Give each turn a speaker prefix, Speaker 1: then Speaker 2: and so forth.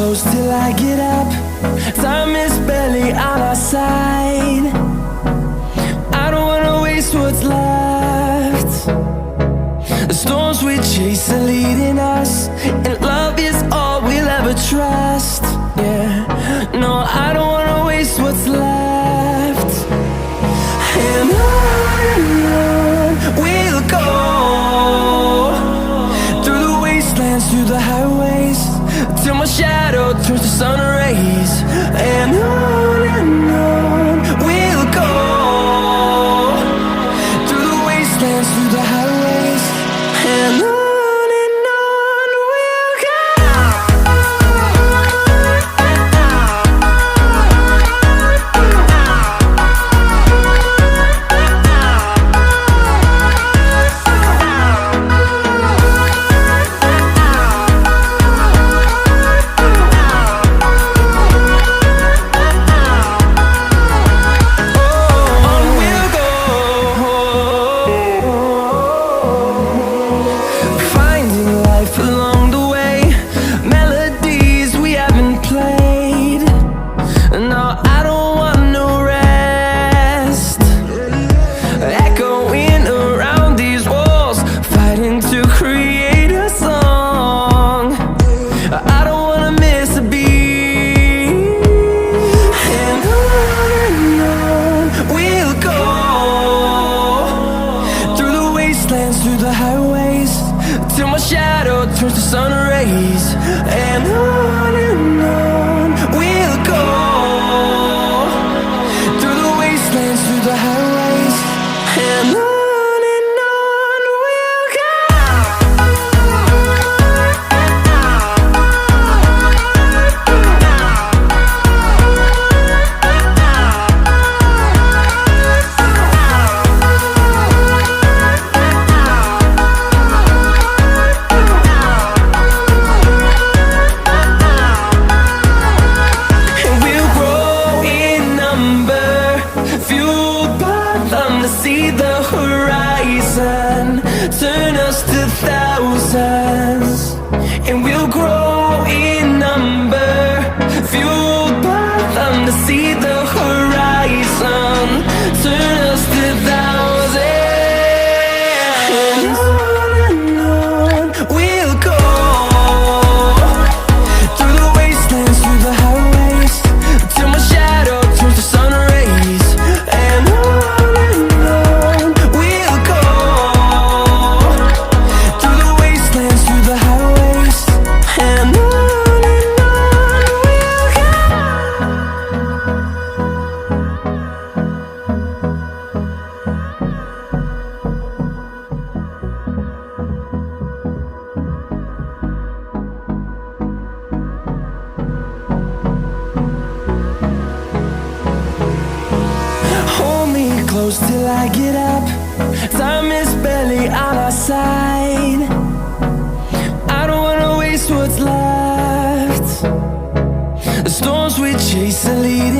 Speaker 1: close till I get up. Time is barely on our side. I don't wanna waste what's left. The storms we chase are leading us, and love is all we'll ever trust. Yeah, no, I don't wanna waste what's left. And on we'll go, through the wastelands, through the highways, till my shadow turns to sun rays. And on we'll go, through the wastelands, through the highways, and on we'll go. Through the highways, till my shadow turns to sun rays. And on we'll go, through the wastelands, through the highways, and on we'll go. See the horizon turn us to thousands, and we'll grow in number, fueled by them. To see the horizon turn us to thousands, and on we'll go, through the wastelands, through the highways, till my shadow turns to sun rays. And close till I get up. Time is barely on our side. I don't wanna waste what's left. The storms we chase are leading